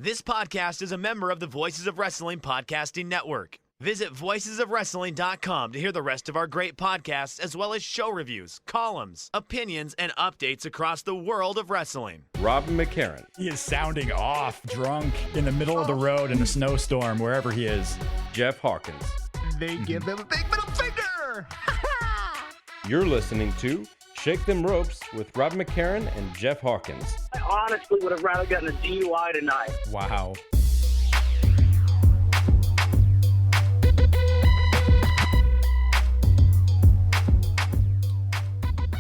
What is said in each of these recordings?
This podcast is a member of the Voices of Wrestling Podcasting Network. Visit voicesofwrestling.com to hear the rest of our great podcasts, as well as show reviews, columns, opinions, and updates across the world of wrestling. Rob McCarran. He is sounding off, drunk, in the middle of the road in a snowstorm, wherever he is. Jeff Hawkins. They give them a big middle finger! You're listening to Shake Them Ropes with Rob McCarran and Jeff Hawkins. I honestly would have rather gotten a DUI tonight. Wow.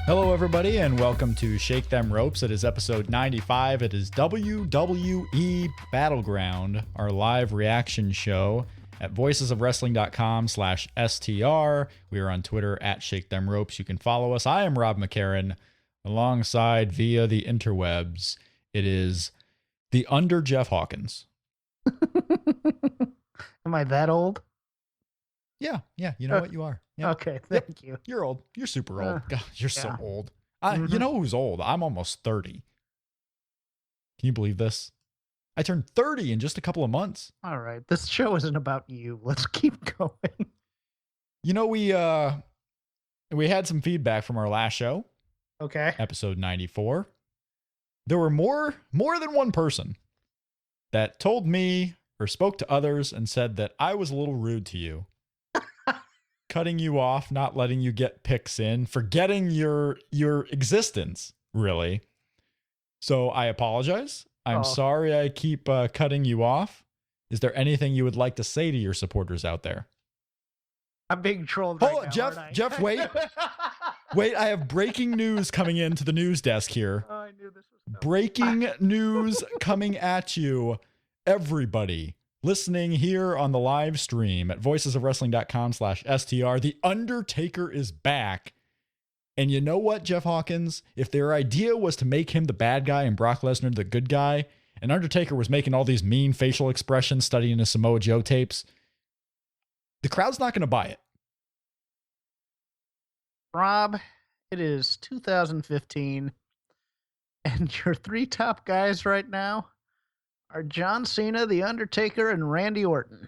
Hello, everybody, and welcome to Shake Them Ropes. It is episode 95. It is WWE Battleground, our live reaction show at voicesofwrestling.com/STR. We are on Twitter at Shake Them Ropes. You can follow us. I am Rob McCarran, alongside via the interwebs. It is the under Jeff Hawkins. Am I that old? Yeah, you know what you are. Yeah. Okay, thank you. You're old. You're super old. God, you're so yeah. old. You know who's old? I'm almost 30. Can you believe this? I turned 30 in just a couple of months. All right, this show isn't about you. Let's keep going. You know, we had some feedback from our last show. Okay. Episode 94. There were more than one person that told me or spoke to others and said that I was a little rude to you. Cutting you off, not letting you get picks in, forgetting your existence, really. So I apologize. I'm sorry I keep cutting you off. Is there anything you would like to say to your supporters out there? I'm being trolled Hold right on, now, Jeff, aren't I? Jeff, wait. Wait, I have breaking news coming into the news desk here. Oh, I knew this was coming. Breaking news coming at you, everybody. Listening here on the live stream at voicesofwrestling.com/STR. The Undertaker is back. And you know what, Jeff Hawkins? If their idea was to make him the bad guy and Brock Lesnar the good guy, and Undertaker was making all these mean facial expressions studying his Samoa Joe tapes, the crowd's not going to buy it. Rob, it is 2015, and your three top guys right now are John Cena, The Undertaker, and Randy Orton.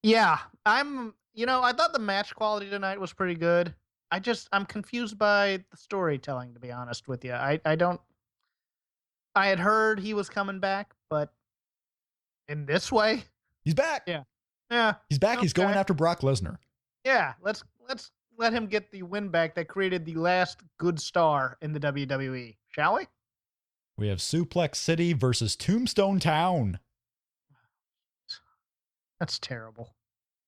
Yeah, I thought the match quality tonight was pretty good. I'm confused by the storytelling, to be honest with you. I had heard he was coming back, but in this way? He's back. Yeah. He's back. Okay. He's going after Brock Lesnar. Yeah, let's let him get the win back that created the last good star in the WWE, shall we? We have Suplex City versus Tombstone Town. That's terrible.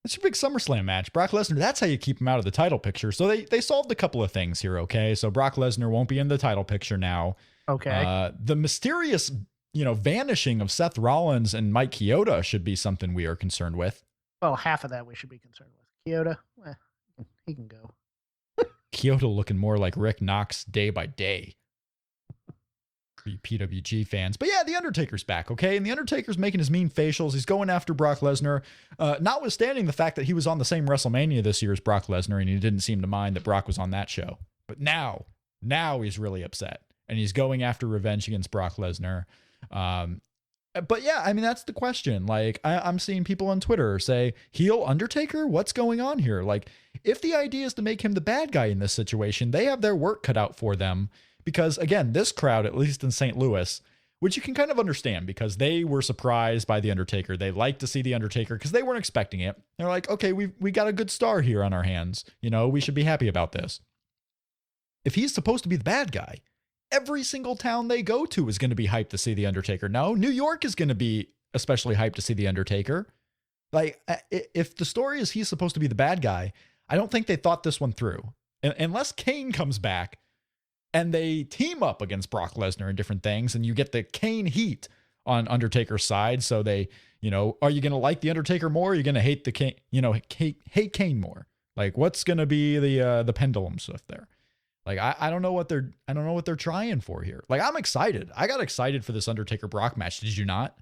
It's your big SummerSlam match. Brock Lesnar, that's how you keep him out of the title picture. So they solved a couple of things here, okay? So Brock Lesnar won't be in the title picture now. Okay. The mysterious, vanishing of Seth Rollins and Mike Chioda should be something we are concerned with. Well, half of that we should be concerned with. Chioda, he can go. Chioda looking more like Rick Knox day by day. For you PWG fans. But yeah, The Undertaker's back, okay? And The Undertaker's making his mean facials. He's going after Brock Lesnar, notwithstanding the fact that he was on the same WrestleMania this year as Brock Lesnar, and he didn't seem to mind that Brock was on that show. But now he's really upset, and he's going after revenge against Brock Lesnar. But yeah, I mean, that's the question. Like, I'm seeing people on Twitter say, heel Undertaker? What's going on here? Like, if the idea is to make him the bad guy in this situation, they have their work cut out for them. Because, again, this crowd, at least in St. Louis, which you can kind of understand because they were surprised by The Undertaker. They like to see The Undertaker because they weren't expecting it. They're like, okay, we got a good star here on our hands. We should be happy about this. If he's supposed to be the bad guy, every single town they go to is going to be hyped to see The Undertaker. No, New York is going to be especially hyped to see The Undertaker. Like, if the story is he's supposed to be the bad guy, I don't think they thought this one through. Unless Kane comes back and they team up against Brock Lesnar and different things, and you get the Kane heat on Undertaker's side. So they, are you going to like The Undertaker more? Or are you going to hate the Kane, hate Kane more? Like, what's going to be the pendulum shift there? Like, I don't know what they're trying for here. Like, I'm excited. I got excited for this Undertaker Brock match. Did you not?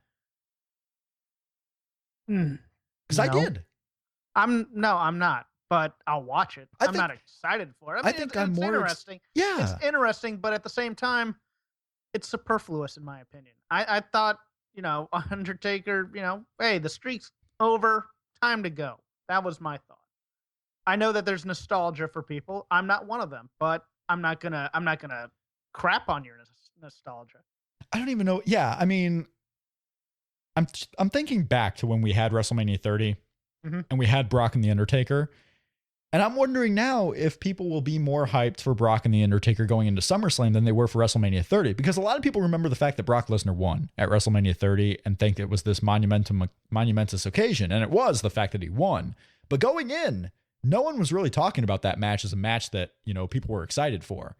Because I did. I'm not. But I'll watch it. I'm not excited for it. I think I'm more interesting. Yeah, it's interesting, but at the same time, it's superfluous in my opinion. I thought, Undertaker, hey, the streak's over, time to go. That was my thought. I know that there's nostalgia for people. I'm not one of them, but I'm not gonna crap on your nostalgia. I don't even know. Yeah, I mean, I'm thinking back to when we had WrestleMania 30 and we had Brock and The Undertaker. And I'm wondering now if people will be more hyped for Brock and The Undertaker going into SummerSlam than they were for WrestleMania 30. Because a lot of people remember the fact that Brock Lesnar won at WrestleMania 30 and think it was this monumentous occasion. And it was the fact that he won. But going in, no one was really talking about that match as a match that, people were excited for.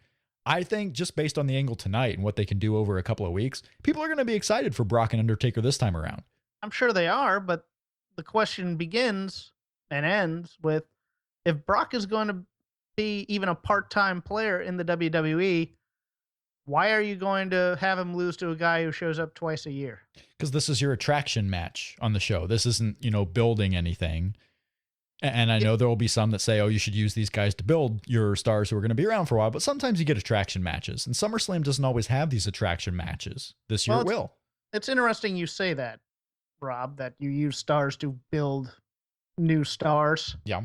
I think just based on the angle tonight and what they can do over a couple of weeks, people are going to be excited for Brock and Undertaker this time around. I'm sure they are, but the question begins and ends with, if Brock is going to be even a part-time player in the WWE, why are you going to have him lose to a guy who shows up twice a year? Because this is your attraction match on the show. This isn't, building anything. And I know there will be some that say, oh, you should use these guys to build your stars who are going to be around for a while. But sometimes you get attraction matches. And SummerSlam doesn't always have these attraction matches. This year it will. It's interesting you say that, Rob, that you use stars to build new stars. Yeah.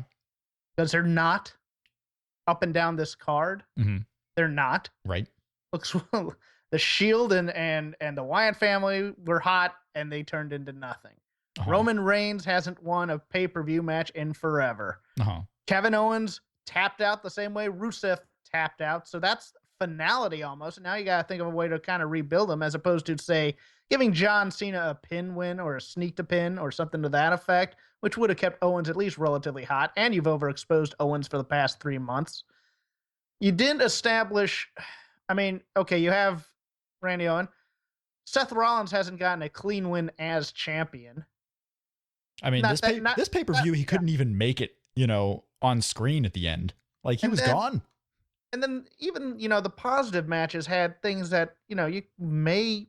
Because they're not up and down this card. Mm-hmm. They're not. Right. Looks the Shield and the Wyatt family were hot and they turned into nothing. Uh-huh. Roman Reigns hasn't won a pay-per-view match in forever. Uh-huh. Kevin Owens tapped out the same way Rusev tapped out. So that's finality almost. And now you got to think of a way to kind of rebuild them, as opposed to, say, giving John Cena a pin win or a sneak to pin or something to that effect, which would have kept Owens at least relatively hot. And you've overexposed Owens for the past 3 months. You didn't establish, okay, you have Randy Orton. Seth Rollins hasn't gotten a clean win as champion. This pay-per-view, he couldn't even make it, on screen at the end. Like, he was gone. And then even, the positive matches had things that, you may,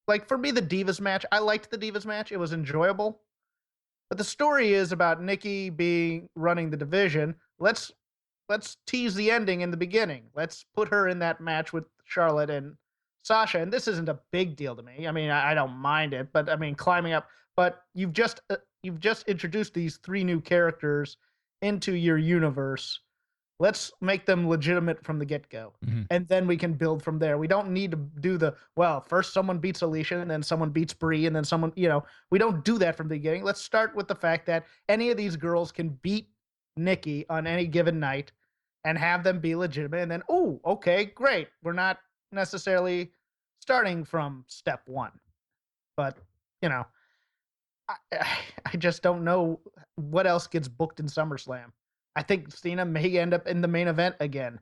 like, for me, the Divas match, I liked the Divas match. It was enjoyable. But the story is about Nikki running the division. Let's tease the ending in the beginning. Let's put her in that match with Charlotte and Sasha. And this isn't a big deal to me. I don't mind it, but climbing up. But you've just introduced these 3 new characters into your universe. Let's make them legitimate from the get-go. Mm-hmm. And then we can build from there. We don't need to do first someone beats Alicia and then someone beats Brie and then someone, we don't do that from the beginning. Let's start with the fact that any of these girls can beat Nikki on any given night and have them be legitimate. And then, oh, okay, great. We're not necessarily starting from step 1. But, I just don't know what else gets booked in SummerSlam. I think Cena may end up in the main event again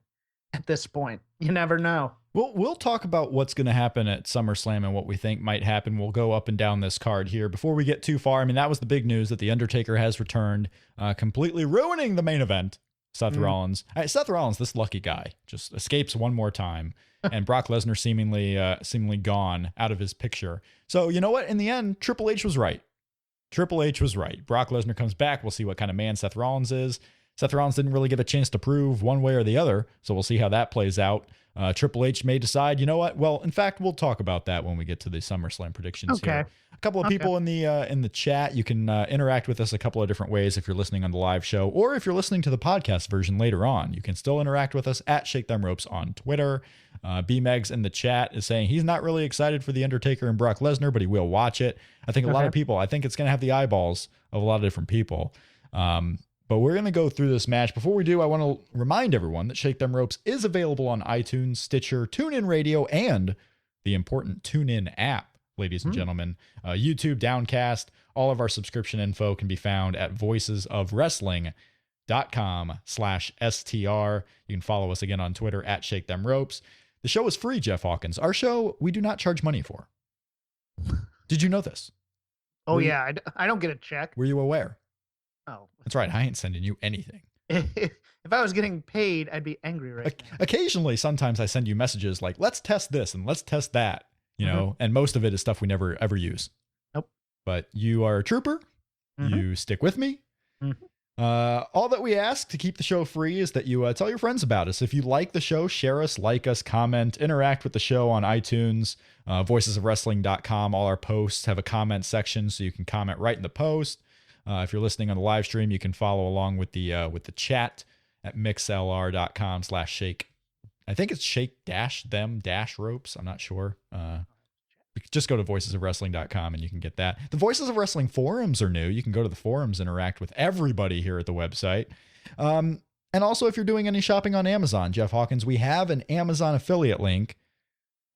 at this point. You never know. We'll talk about what's going to happen at SummerSlam and what we think might happen. We'll go up and down this card here. Before we get too far, that was the big news that The Undertaker has returned, completely ruining the main event. Seth Rollins. Seth Rollins, this lucky guy, just escapes one more time. And Brock Lesnar seemingly gone out of his picture. So you know what? In the end, Triple H was right. Triple H was right. Brock Lesnar comes back. We'll see what kind of man Seth Rollins is. Seth Rollins didn't really get a chance to prove one way or the other, so we'll see how that plays out. Triple H may decide, you know what? Well, in fact, we'll talk about that when we get to the SummerSlam predictions here. A couple of people in the chat. You can interact with us a couple of different ways if you're listening on the live show, or if you're listening to the podcast version later on. You can still interact with us at Shake Them Ropes on Twitter. B-Megs in the chat is saying he's not really excited for The Undertaker and Brock Lesnar, but he will watch it. I think a lot of people, I think it's going to have the eyeballs of a lot of different people. But we're going to go through this match. Before we do, I want to remind everyone that Shake Them Ropes is available on iTunes, Stitcher, TuneIn Radio, and the important TuneIn app, ladies and gentlemen. YouTube, Downcast, all of our subscription info can be found at voicesofwrestling.com/STR. You can follow us again on Twitter at Shake Them Ropes. The show is free, Jeff Hawkins. Our show, we do not charge money for. Did you know this? Oh, yeah. I don't get a check. Were you aware? Oh. That's right. I ain't sending you anything. If I was getting paid, I'd be angry right now. Occasionally, sometimes I send you messages like, let's test this and let's test that, know, and most of it is stuff we never ever use. Nope. But you are a trooper. You stick with me. All that we ask to keep the show free is that you tell your friends about us. If you like the show, share us, like us, comment, interact with the show on iTunes, voicesofwrestling.com. All our posts have a comment section, so you can comment right in the post. If you're listening on the live stream, you can follow along with the chat at mixlr.com/shake. I think it's shake-them-ropes. I'm not sure. Just go to voicesofwrestling.com and you can get that. The Voices of Wrestling forums are new. You can go to the forums, interact with everybody here at the website. And also, if you're doing any shopping on Amazon, Jeff Hawkins, we have an Amazon affiliate link.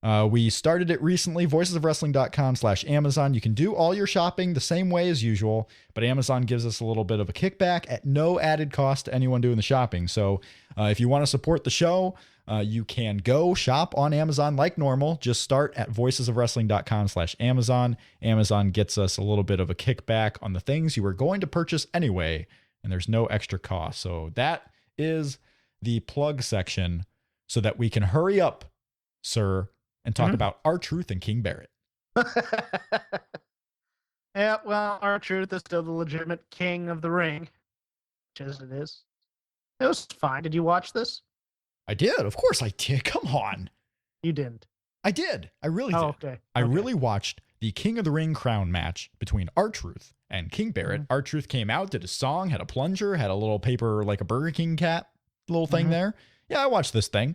We started it recently, voicesofwrestling.com/Amazon. You can do all your shopping the same way as usual, but Amazon gives us a little bit of a kickback at no added cost to anyone doing the shopping. So if you want to support the show, you can go shop on Amazon like normal. Just start at voicesofwrestling.com/Amazon. Amazon gets us a little bit of a kickback on the things you were going to purchase anyway, and there's no extra cost. So that is the plug section so that we can hurry up, sir, and talk about R-Truth and King Barrett. Yeah, well, R-Truth is still the legitimate king of the ring, which is it is. It was fine. Did you watch this? I did. Of course I did. Come on. You didn't. I did. I really did. Okay. I really watched the King of the Ring crown match between R-Truth and King Barrett. R-Truth came out, did a song, had a plunger, had a little paper, like a Burger King cat little thing there. Yeah, I watched this thing.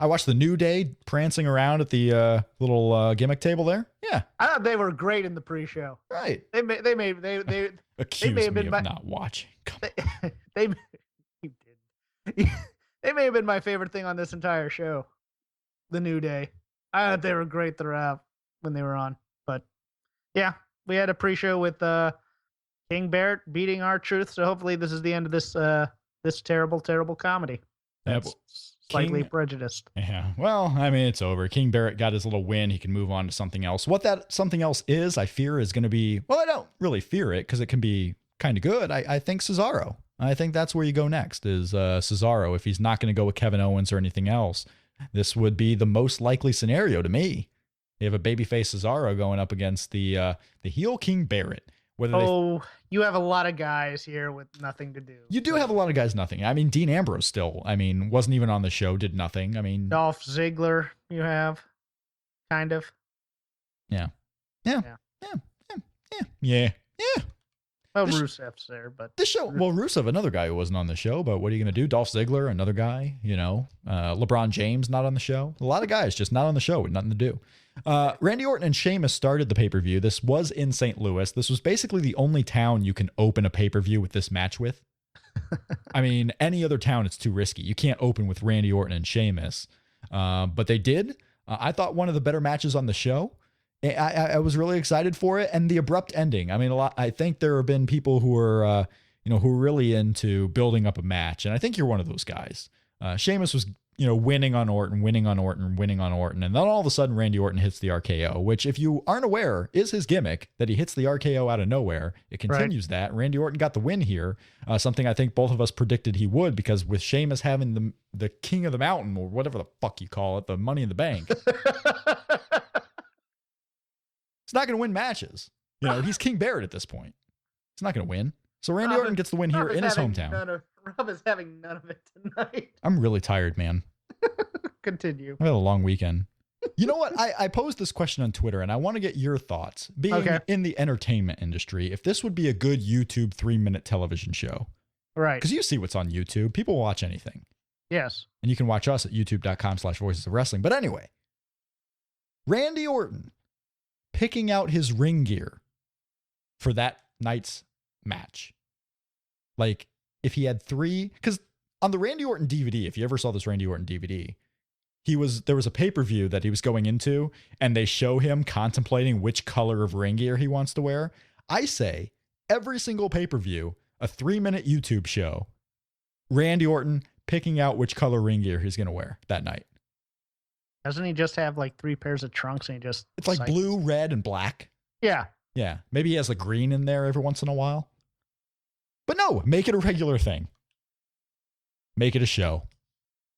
I watched the New Day prancing around at the little gimmick table there. Yeah. I thought they were great in the pre-show. Right. They Accuse may have me been of not watching. Come on. You did. They may have been my favorite thing on this entire show. The New Day. I thought they were great throughout when they were on. But yeah, we had a pre-show with King Barrett beating R-Truth. So hopefully this is the end of this this terrible, terrible comedy. That's slightly prejudiced. Yeah. Well, I mean, it's over. King Barrett got his little win. He can move on to something else. What that something else is, I fear, is going to be, well, I don't really fear it because it can be kind of good. I think Cesaro. I think that's where you go next is Cesaro. If he's not going to go with Kevin Owens or anything else, this would be the most likely scenario to me. You have a babyface Cesaro going up against the heel King Barrett. You have a lot of guys here with nothing to do. You do have a lot of guys nothing. I mean, Dean Ambrose still, wasn't even on the show, did nothing. I mean, Dolph Ziggler, you have, kind of. Yeah. Well, Rusev's there, but this show. Well, Rusev, another guy who wasn't on the show, but what are you going to do? Dolph Ziggler, another guy. LeBron James not on the show. A lot of guys just not on the show with nothing to do. Randy Orton and Sheamus started the pay-per-view. This was in St. Louis. This was basically the only town you can open a pay-per-view with this match with. I mean, any other town, it's too risky. You can't open with Randy Orton and Sheamus. But they did. I thought one of the better matches on the show. I was really excited for it, and the abrupt ending. I mean, I think there have been people who are, who are really into building up a match, and I think you're one of those guys. Sheamus was, winning on Orton, and then all of a sudden Randy Orton hits the RKO, which, if you aren't aware, is his gimmick that he hits the RKO out of nowhere. It continues that. Randy Orton got the win here, something I think both of us predicted he would, because with Sheamus having the King of the Mountain, or whatever the fuck you call it, the Money in the Bank. He's not going to win matches. He's King Barrett at this point. He's not going to win. So Randy Orton gets the win here in his hometown. Rob is having none of it tonight. I'm really tired, man. Continue. I had a long weekend. You know what? I posed this question on Twitter, and I want to get your thoughts. Being in the entertainment industry, if this would be a good YouTube 3-minute television show. Right. Because you see what's on YouTube. People watch anything. Yes. And you can watch us at youtube.com/voices of wrestling. But anyway, Randy Orton picking out his ring gear for that night's match. Like, if he had 3, because on the Randy Orton DVD, if you ever saw this Randy Orton DVD, there was a pay-per-view that he was going into, and they show him contemplating which color of ring gear he wants to wear. I say every single pay-per-view, a 3-minute YouTube show, Randy Orton picking out which color ring gear he's going to wear that night. Doesn't he just have like 3 pairs of trunks and it's like blue, red, and black? Yeah. Yeah. Maybe he has a green in there every once in a while. But no, make it a regular thing. Make it a show.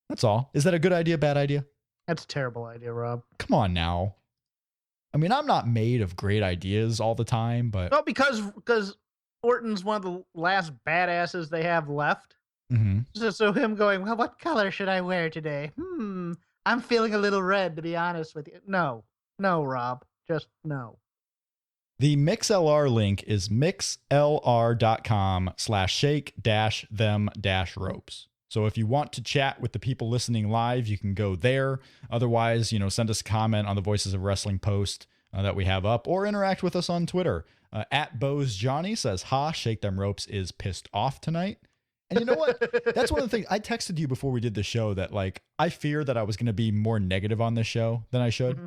That's all. Is that a good idea, bad idea? That's a terrible idea, Rob. Come on now. I mean, I'm not made of great ideas all the time, but... No, because Orton's one of the last badasses they have left. Mm-hmm. So him going, well, what color should I wear today? I'm feeling a little red, to be honest with you. No, Rob, just no. The MixLR link is mixlr.com/shake-them-ropes. So if you want to chat with the people listening live, you can go there. Otherwise, send us a comment on the Voices of Wrestling post that we have up, or interact with us on Twitter. At Bose Johnny says, "Ha, Shake Them Ropes is pissed off tonight." And you know what? That's one of the things I texted you before we did the show, that like, I fear that I was going to be more negative on this show than I should. Mm-hmm.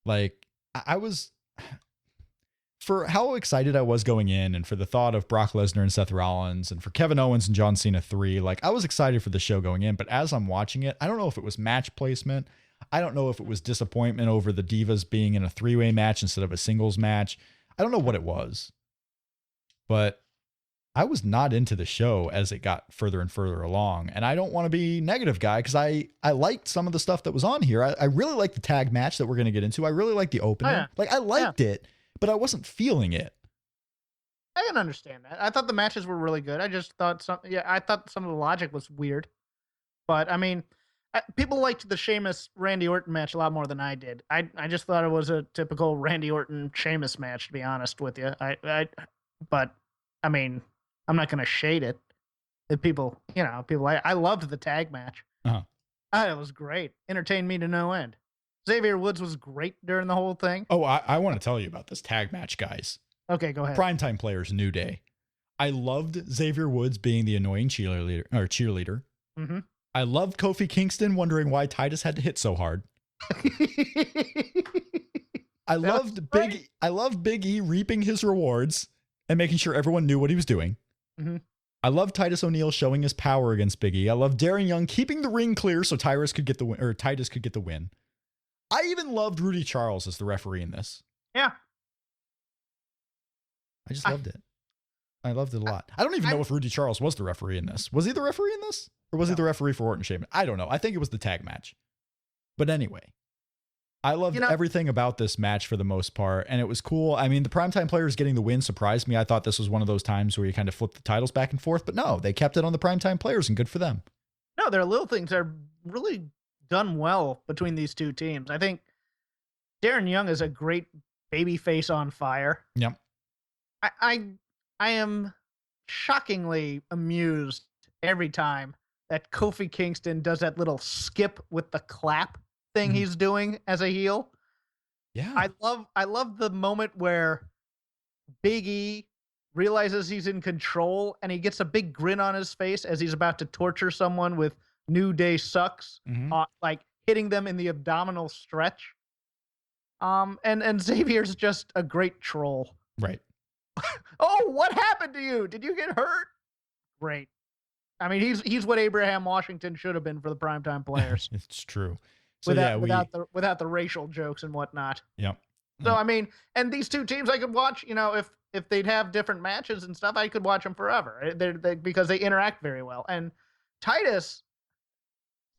Like, I was, for how excited I was going in, and for the thought of Brock Lesnar and Seth Rollins, and for Kevin Owens and John Cena 3, like, I was excited for the show going in, but as I'm watching it, I don't know if it was match placement. I don't know if it was disappointment over the Divas being in a 3-way match instead of a singles match. I don't know what it was, but I was not into the show as it got further and further along. And I don't want to be negative guy, because I liked some of the stuff that was on here. I really liked the tag match that we're going to get into. I really liked the opening. Oh, yeah. Like, I liked it, but I wasn't feeling it. I can understand that. I thought the matches were really good. I just thought I thought some of the logic was weird. But I mean, people liked the Sheamus Randy Orton match a lot more than I did. I just thought it was a typical Randy Orton Sheamus match, to be honest with you. But I mean, I'm not going to shade it. I loved the tag match. Uh-huh. It was great. Entertained me to no end. Xavier Woods was great during the whole thing. Oh, I want to tell you about this tag match, guys. Okay, go ahead. Primetime Players, New Day. I loved Xavier Woods being the annoying cheerleader. Mm-hmm. I loved Kofi Kingston wondering why Titus had to hit so hard. I loved Big E reaping his rewards and making sure everyone knew what he was doing. Mm-hmm. I love Titus O'Neil showing his power against Big E. I love Darren Young keeping the ring clear so Titus could get the win. I even loved Rudy Charles as the referee in this. Yeah. I just loved it. I loved it a lot. I don't even know if Rudy Charles was the referee in this. Was he the referee in this? Or was he the referee for Orton Sheamus? I don't know. I think it was the tag match. But anyway, I loved everything about this match for the most part, and it was cool. I mean, the Primetime Players getting the win surprised me. I thought this was one of those times where you kind of flip the titles back and forth, but no, they kept it on the Primetime Players, and good for them. No, there are little things that are really done well between these two teams. I think Darren Young is a great babyface on fire. Yep. I am shockingly amused every time that Kofi Kingston does that little skip with the clap thing he's doing as a heel. Yeah. I love the moment where Big E realizes he's in control and he gets a big grin on his face as he's about to torture someone with New Day sucks, like hitting them in the abdominal stretch. And Xavier's just a great troll. Right. Oh, what happened to you? Did you get hurt? Great. I mean, he's what Abraham Washington should have been for the Primetime Players. It's true. So without the racial jokes and whatnot. Yep. So I mean, and these two teams I could watch. If they'd have different matches and stuff, I could watch them forever. Because they interact very well. And Titus,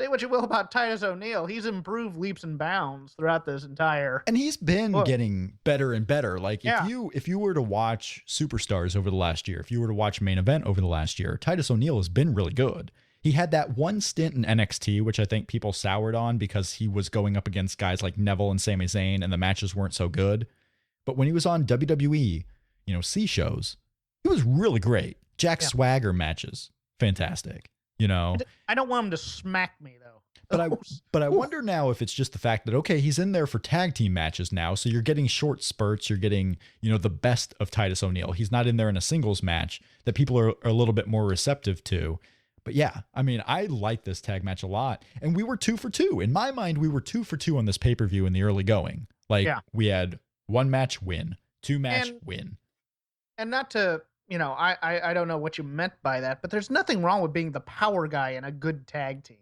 say what you will about Titus O'Neil, he's improved leaps and bounds throughout this entire. And he's been getting better and better. Like if you were to watch Superstars over the last year, if you were to watch Main Event over the last year, Titus O'Neil has been really good. He had that one stint in NXT, which I think people soured on because he was going up against guys like Neville and Sami Zayn and the matches weren't so good. But when he was on WWE, C shows, he was really great. Jack Swagger matches, fantastic. I don't want him to smack me though. But I wonder now if it's just the fact that, okay, he's in there for tag team matches now. So you're getting short spurts. You're getting, the best of Titus O'Neil. He's not in there in a singles match that people are a little bit more receptive to. But yeah, I mean, I like this tag match a lot. And we were 2 for 2. In my mind, we were 2 for 2 on this pay-per-view in the early going. We had 1 match win, 2 match win. And not to, I don't know what you meant by that, but there's nothing wrong with being the power guy in a good tag team.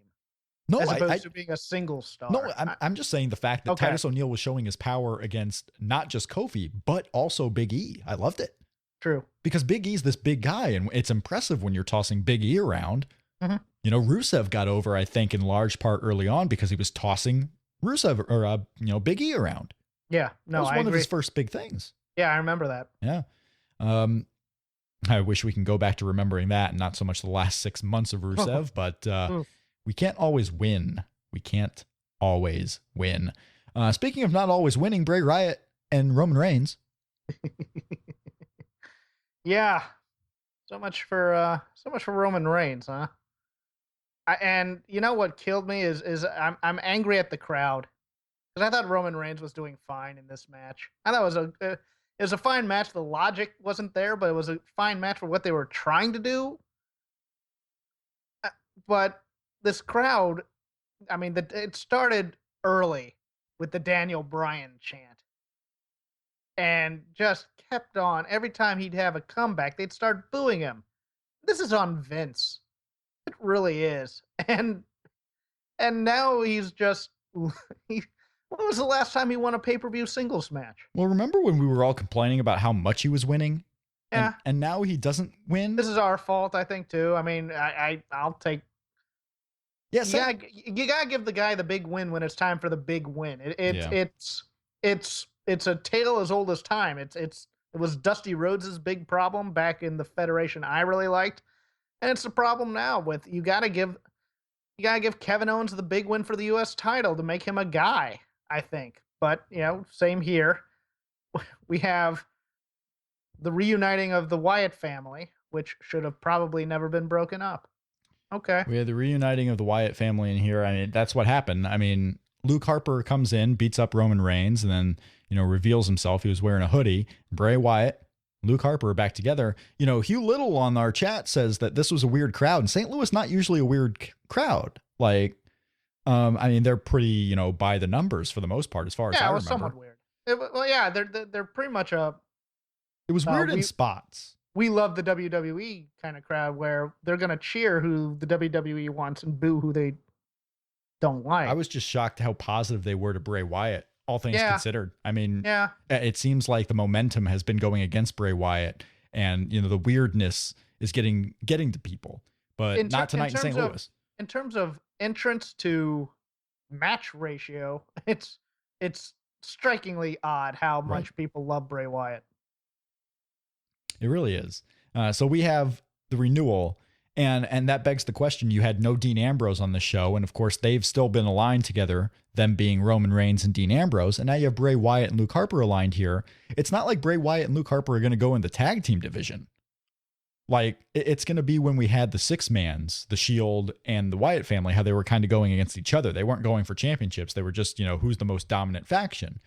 No, as opposed to being a single star. No, I'm just saying the fact that Titus O'Neil was showing his power against not just Kofi, but also Big E. I loved it. True. Because Big E's this big guy, and it's impressive when you're tossing Big E around. Mm-hmm. Rusev got over, I think, in large part early on because he was tossing Rusev or Big E around. Yeah, no, that was one of his first big things. Yeah, I remember that. Yeah. I wish we can go back to remembering that and not so much the last 6 months of Rusev, but we can't always win. We can't always win. Speaking of not always winning, Bray Wyatt and Roman Reigns. Yeah. So much for Roman Reigns, huh? And you know what killed me is I'm angry at the crowd, because I thought Roman Reigns was doing fine in this match. I thought it was a fine match. The logic wasn't there, but it was a fine match for what they were trying to do. But this crowd, I mean, it started early with the Daniel Bryan chant, and just kept on. Every time he'd have a comeback, they'd start booing him. This is on Vince. It really is. And now he's just... when was the last time he won a pay-per-view singles match? Well, remember when we were all complaining about how much he was winning? Yeah. And now he doesn't win? This is our fault, I think, too. I mean, I'll take... Yes. Yeah, you gotta give the guy the big win when it's time for the big win. It's a tale as old as time. It was Dusty Rhodes' big problem back in the Federation I really liked, and it's the problem now with you gotta give Kevin Owens the big win for the U.S. title to make him a guy, I think. But same here. We have the reuniting of the Wyatt family, which should have probably never been broken up. Okay. We had the reuniting of the Wyatt family in here. I mean, that's what happened. I mean, Luke Harper comes in, beats up Roman Reigns, and then, reveals himself. He was wearing a hoodie. Bray Wyatt, Luke Harper are back together. Hugh Little on our chat says that this was a weird crowd, and St. Louis not usually a weird crowd. Like, I mean, they're pretty, by the numbers for the most part, as far as I remember. Yeah, it was somewhat weird. They're pretty much a... It was weird in spots. We love the WWE kind of crowd where they're going to cheer who the WWE wants and boo who they don't like. I was just shocked how positive they were to Bray Wyatt, all things considered. I mean, it seems like the momentum has been going against Bray Wyatt, and the weirdness is getting to people, but not tonight in St. Louis. In terms of entrance to match ratio, it's strikingly odd how much people love Bray Wyatt. It really is. So we have the renewal, and that begs the question. You had no Dean Ambrose on the show, and of course they've still been aligned together, them being Roman Reigns and Dean Ambrose, and now you have Bray Wyatt and Luke Harper aligned here. It's not like Bray Wyatt and Luke Harper are going to go in the tag team division. Like, it's going to be when we had the six-mans, the Shield and the Wyatt family, how they were kind of going against each other. They weren't going for championships. They were just, who's the most dominant faction.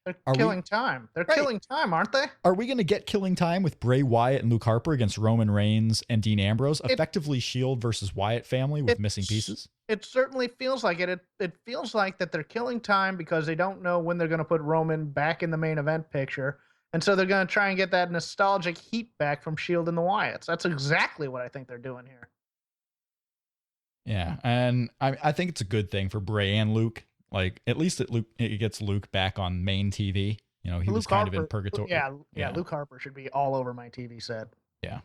They're killing time. They're killing time, aren't they? Are we going to get killing time with Bray Wyatt and Luke Harper against Roman Reigns and Dean Ambrose? Effectively Shield versus Wyatt family with missing pieces? It certainly feels like it. It feels like that they're killing time because they don't know when they're going to put Roman back in the main event picture. And so they're going to try and get that nostalgic heat back from Shield and the Wyatts. That's exactly what I think they're doing here. Yeah, and I think it's a good thing for Bray and Luke. Like, at least it gets Luke back on main TV. He was kind of in purgatory. Yeah, Luke Harper should be all over my TV set. Yeah.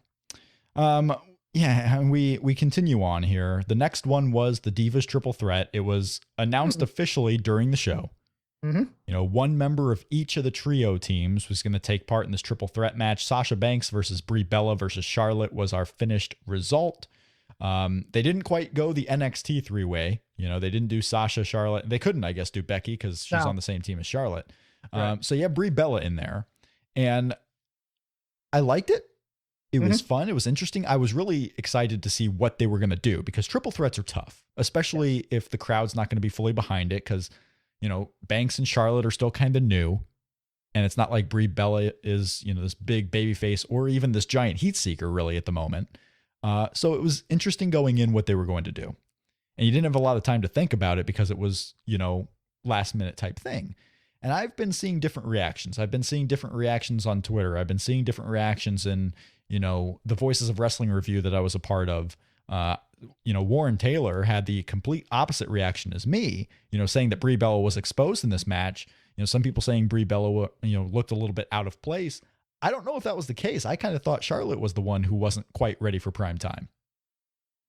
And we continue on here. The next one was the Divas Triple Threat. It was announced officially during the show. Mm-hmm. One member of each of the trio teams was going to take part in this triple threat match. Sasha Banks versus Brie Bella versus Charlotte was our finished result. They didn't quite go the NXT three-way. They didn't do Sasha, Charlotte. They couldn't, I guess, do Becky because she's on the same team as Charlotte. Right. So you have Brie Bella in there. And I liked it. It was fun. It was interesting. I was really excited to see what they were going to do because triple threats are tough, especially if the crowd's not going to be fully behind it because, Banks and Charlotte are still kind of new. And it's not like Brie Bella is, this big baby face or even this giant heat seeker really at the moment. So it was interesting going in what they were going to do. And you didn't have a lot of time to think about it because it was, last minute type thing. And I've been seeing different reactions. I've been seeing different reactions on Twitter. I've been seeing different reactions in, the Voices of Wrestling review that I was a part of. Warren Taylor had the complete opposite reaction as me, saying that Brie Bella was exposed in this match. Some people saying Brie Bella, looked a little bit out of place. I don't know if that was the case. I kind of thought Charlotte was the one who wasn't quite ready for prime time.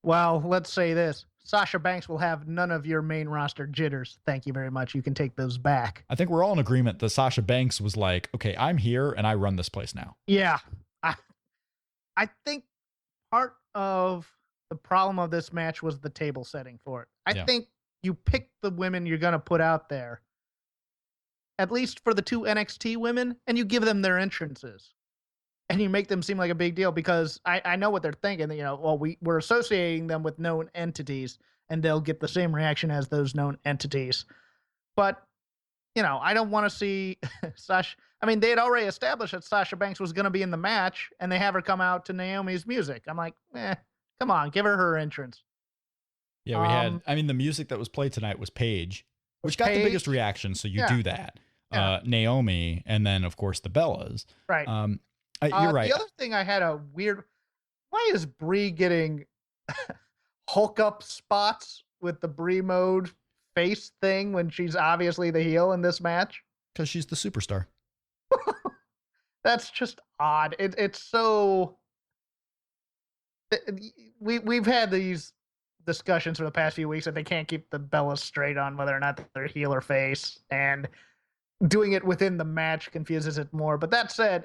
Well, let's say this. Sasha Banks will have none of your main roster jitters. Thank you very much. You can take those back. I think we're all in agreement that Sasha Banks was like, okay, I'm here and I run this place now. Yeah. I think part of the problem of this match was the table setting for it. I think you pick the women you're going to put out there, at least for the 2 NXT women, and you give them their entrances. And you make them seem like a big deal because I know what they're thinking. Well, we're associating them with known entities, and they'll get the same reaction as those known entities. But, I don't want to see Sasha. I mean, they had already established that Sasha Banks was going to be in the match, and they have her come out to Naomi's music. I'm like, come on, give her entrance. Yeah, we had, the music that was played tonight was Paige, which got the biggest reaction, so you do that. Yeah. Naomi, and then, of course, the Bellas. Right. You're right. The other thing I had a weird... Why is Brie getting Hulk up spots with the Brie mode face thing when she's obviously the heel in this match? Because she's the superstar. That's just odd. It's so... We've had these discussions for the past few weeks that they can't keep the Bellas straight on whether or not they're heel or face, and doing it within the match confuses it more. But that said,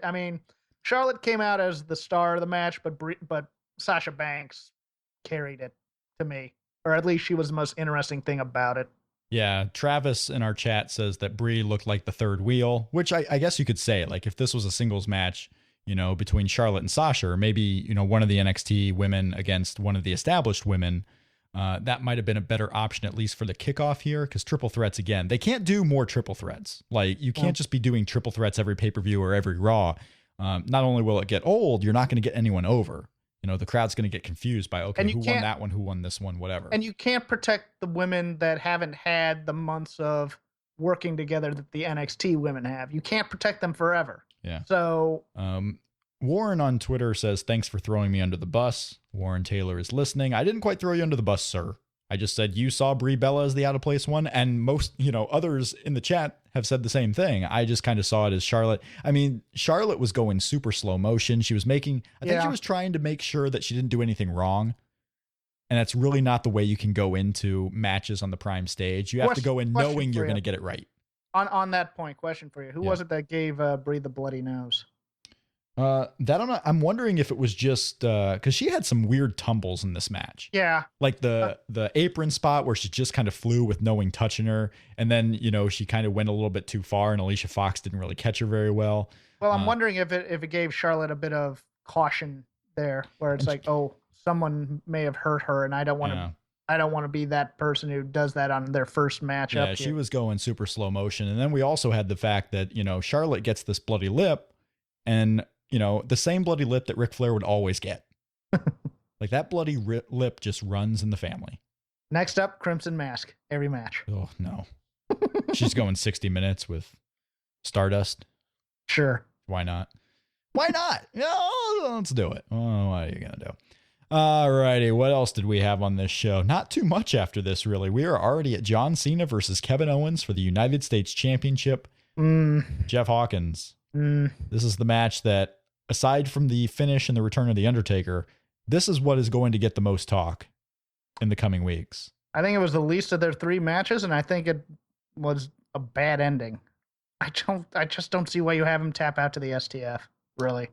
Charlotte came out as the star of the match, but Sasha Banks carried it to me, or at least she was the most interesting thing about it. Yeah, Travis in our chat says that Brie looked like the third wheel, which I guess you could say, like, if this was a singles match, between Charlotte and Sasha, or maybe, one of the NXT women against one of the established women, that might have been a better option, at least for the kickoff here, because triple threats, again, they can't do more triple threats. Like, you can't just be doing triple threats every pay-per-view or every Raw. Not only will it get old, you're not going to get anyone over. The crowd's going to get confused by, okay, who won that one, who won this one, whatever. And you can't protect the women that haven't had the months of working together that the NXT women have. You can't protect them forever. Yeah. So, Warren on Twitter says, thanks for throwing me under the bus. Warren Taylor is listening. I didn't quite throw you under the bus, sir. I just said you saw Brie Bella as the out of place one, and most, others in the chat have said the same thing. I just kind of saw it as Charlotte. Charlotte was going super slow motion. She was think she was trying to make sure that she didn't do anything wrong. And that's really not the way you can go into matches on the prime stage. You have to go in knowing you're going to get it right. On that point, question for you. Who was it that gave Brie the bloody nose? I'm wondering if it was just because she had some weird tumbles in this match. Yeah, like the apron spot where she just kind of flew with no one touching her, and then she kind of went a little bit too far, and Alicia Fox didn't really catch her very well. Well, I'm wondering if it gave Charlotte a bit of caution there, where it's like, oh, someone may have hurt her, and I don't want to be that person who does that on their first match. Yeah, she was going super slow motion, and then we also had the fact that Charlotte gets this bloody lip, and the same bloody lip that Ric Flair would always get. Like, that bloody lip just runs in the family. Next up, Crimson Mask, every match. Oh, no. She's going 60 minutes with Stardust. Sure. Why not? Why not? Let's do it. Oh, what are you going to do? All righty. What else did we have on this show? Not too much after this, really. We are already at John Cena versus Kevin Owens for the United States Championship. Jeff Hawkins. This is the match that, aside from the finish and the return of the Undertaker, this is what is going to get the most talk in the coming weeks. I think it was the least of their 3 matches, and I think it was a bad ending. I just don't see why you have him tap out to the STF, really.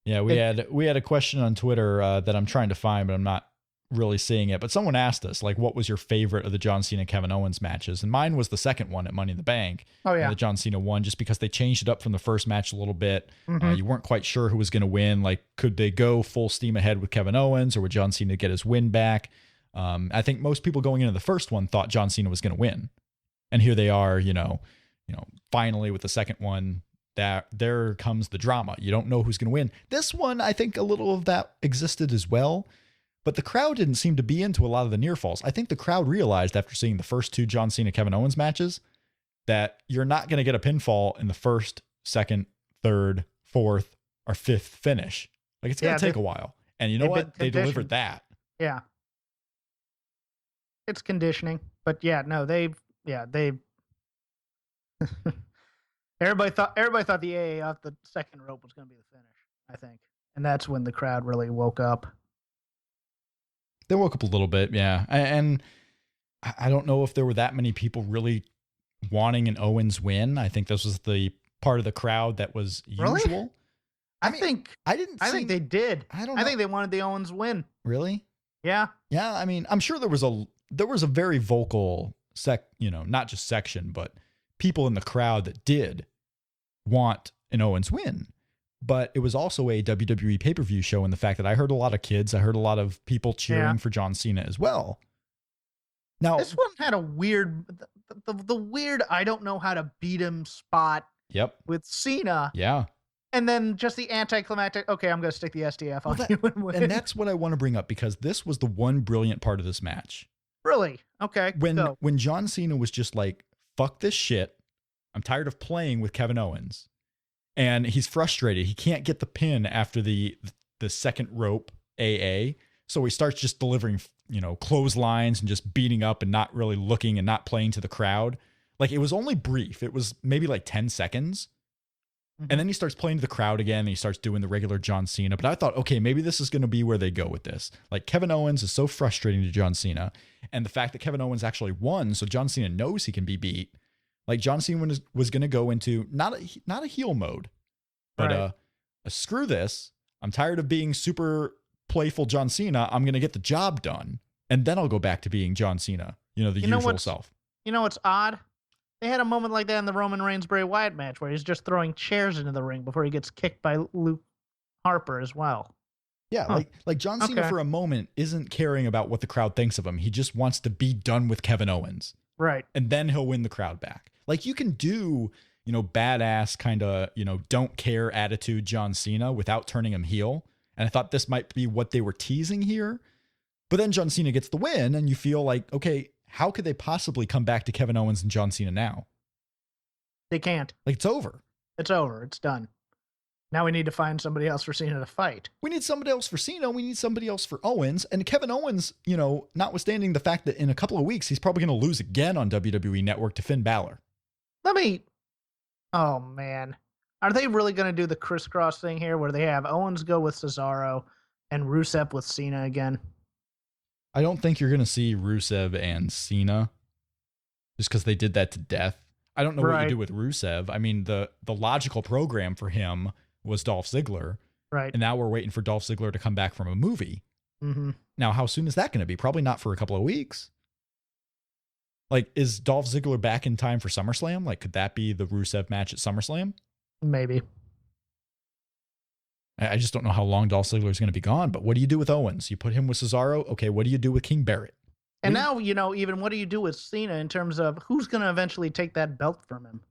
Yeah, we had a question on Twitter that I'm trying to find, but I'm not really seeing it. But someone asked us, like, what was your favorite of the John Cena Kevin Owens matches? And mine was the second one at Money in the Bank. Oh yeah, the John Cena one, just because they changed it up from the first match a little bit. You weren't quite sure who was going to win. Like, could they go full steam ahead with Kevin Owens, or would John Cena get his win back? I think most people going into the first one thought John Cena was going to win, and here they are, finally with the second one. That there comes the drama. You don't know who's going to win. This one, I think a little of that existed as well, but the crowd didn't seem to be into a lot of the near falls. I think the crowd realized after seeing the first 2 John Cena Kevin Owens matches that you're not going to get a pinfall in the first, second, third, fourth, or fifth finish. Like, it's going to take a while. And you know what? They delivered that. Yeah. It's conditioning, but they've Everybody thought the AA off the second rope was going to be the finish, I think. And that's when the crowd really woke up. They woke up a little bit, yeah. And I don't know if there were that many people really wanting an Owens win. I think this was the part of the crowd that was usual. Really? I think they did. I don't know. I think they wanted the Owens win. Really? Yeah. Yeah. I mean, I'm sure there was a very vocal not just section, but people in the crowd that did want an Owens win. But it was also a WWE pay-per-view show, and the fact that I heard a lot of kids, I heard a lot of people cheering for John Cena as well. Now, this one had a weird, the weird, I don't know how to beat him spot. Yep. With Cena. Yeah. And then just the anticlimactic, okay, I'm going to stick the STF on you and win. And that's what I want to bring up, because this was the one brilliant part of this match. Really? Okay. When John Cena was just like, fuck this shit. I'm tired of playing with Kevin Owens. And he's frustrated. He can't get the pin after the second rope AA. So he starts just delivering, clotheslines and just beating up and not really looking and not playing to the crowd. Like, it was only brief. It was maybe like 10 seconds. Mm-hmm. And then he starts playing to the crowd again, and he starts doing the regular John Cena. But I thought, okay, maybe this is going to be where they go with this. Like, Kevin Owens is so frustrating to John Cena. And the fact that Kevin Owens actually won, so John Cena knows he can be beat. Like, John Cena was going to go into not a heel mode, but a screw this. I'm tired of being super playful John Cena. I'm going to get the job done. And then I'll go back to being John Cena, the usual self. You know what's odd? They had a moment like that in the Roman Reigns Bray Wyatt match where he's just throwing chairs into the ring before he gets kicked by Luke Harper as well. Yeah, like John Cena for a moment isn't caring about what the crowd thinks of him. He just wants to be done with Kevin Owens. Right. And then he'll win the crowd back. Like, you can do, badass kind of, don't care attitude John Cena without turning him heel. And I thought this might be what they were teasing here. But then John Cena gets the win, and you feel like, okay, how could they possibly come back to Kevin Owens and John Cena now? They can't. Like, it's over. It's over. It's done. Now we need to find somebody else for Cena to fight. We need somebody else for Cena. We need somebody else for Owens. And Kevin Owens, notwithstanding the fact that in a couple of weeks, he's probably going to lose again on WWE Network to Finn Balor. Oh, man. Are they really going to do the crisscross thing here where they have Owens go with Cesaro and Rusev with Cena again? I don't think you're going to see Rusev and Cena just because they did that to death. I don't know what you do with Rusev. I mean, the logical program for him was Dolph Ziggler. Right. And now we're waiting for Dolph Ziggler to come back from a movie. Mm-hmm. Now, how soon is that going to be? Probably not for a couple of weeks. Like, is Dolph Ziggler back in time for SummerSlam? Like, could that be the Rusev match at SummerSlam? Maybe. I just don't know how long Dolph Ziggler is going to be gone. But what do you do with Owens? You put him with Cesaro. Okay, what do you do with King Barrett? And now, even what do you do with Cena in terms of who's going to eventually take that belt from him?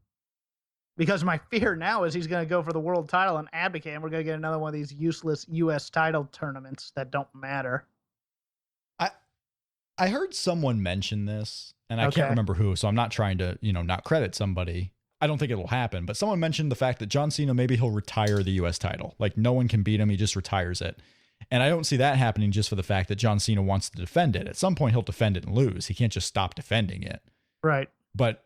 Because my fear now is he's going to go for the world title and abdicate, and we're going to get another one of these useless U.S. title tournaments that don't matter. I heard someone mention this, and I can't remember who, so I'm not trying to, not credit somebody. I don't think it'll happen, but someone mentioned the fact that John Cena, maybe he'll retire the U.S. title. Like, no one can beat him. He just retires it. And I don't see that happening just for the fact that John Cena wants to defend it. At some point, he'll defend it and lose. He can't just stop defending it. Right. But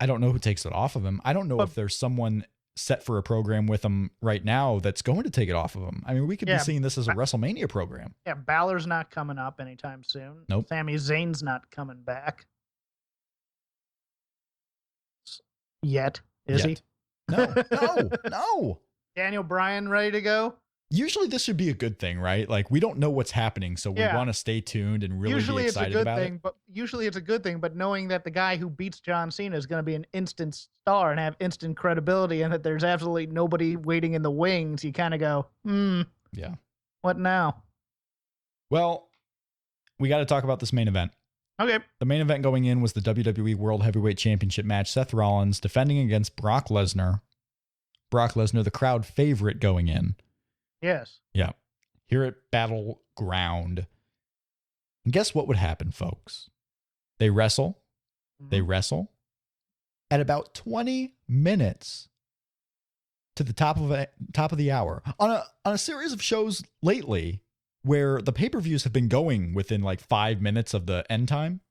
I don't know who takes it off of him. I don't know if there's someone set for a program with him right now that's going to take it off of him. I mean, we could be seeing this as a WrestleMania program. Yeah, Balor's not coming up anytime soon. Nope. Sami Zayn's not coming back. Yet. Is he? No. Daniel Bryan ready to go? Usually this should be a good thing, right? Like, we don't know what's happening, so we want to stay tuned and really be excited about it. But usually it's a good thing, but knowing that the guy who beats John Cena is going to be an instant star and have instant credibility and that there's absolutely nobody waiting in the wings, you kind of go, yeah. What now? Well, we got to talk about this main event. Okay. The main event going in was the WWE World Heavyweight Championship match. Seth Rollins defending against Brock Lesnar. Brock Lesnar, the crowd favorite going in. Yes. Yeah. Here at Battleground. And guess what would happen, folks? They wrestle. Mm-hmm. They wrestle. At about 20 minutes to the top of the hour. On a series of shows lately where the pay-per-views have been going within like 5 minutes of the end time.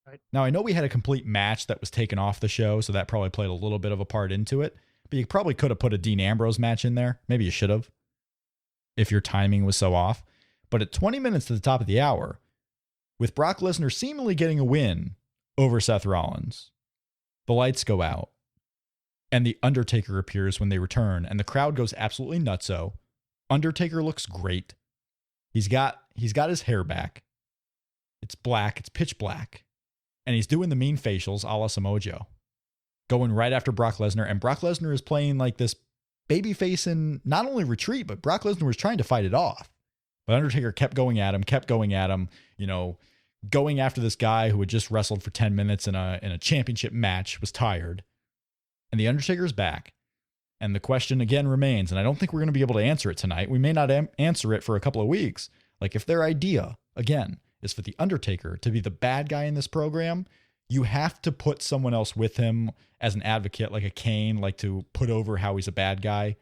Right. Now, I know we had a complete match that was taken off the show, so that probably played a little bit of a part into it. But you probably could have put a Dean Ambrose match in there. Maybe you should have, if your timing was so off. But at 20 minutes to the top of the hour, with Brock Lesnar seemingly getting a win over Seth Rollins, the lights go out. and the Undertaker appears when they return, and the crowd goes absolutely nutso. Undertaker looks great. He's got his hair back. It's black. It's pitch black. And he's doing the mean facials a la Samoa Joe, going right after Brock Lesnar. And Brock Lesnar is playing like this babyface in not only retreat, but Brock Lesnar was trying to fight it off. But Undertaker kept going at him, going after this guy who had just wrestled for 10 minutes in a championship match, was tired. And the Undertaker's back. And the question again remains, and I don't think we're going to be able to answer it tonight. We may not answer it for a couple of weeks. Like, if their idea, again, is for the Undertaker to be the bad guy in this program, you have to put someone else with him as an advocate, like a Kane, like to put over how he's a bad guy,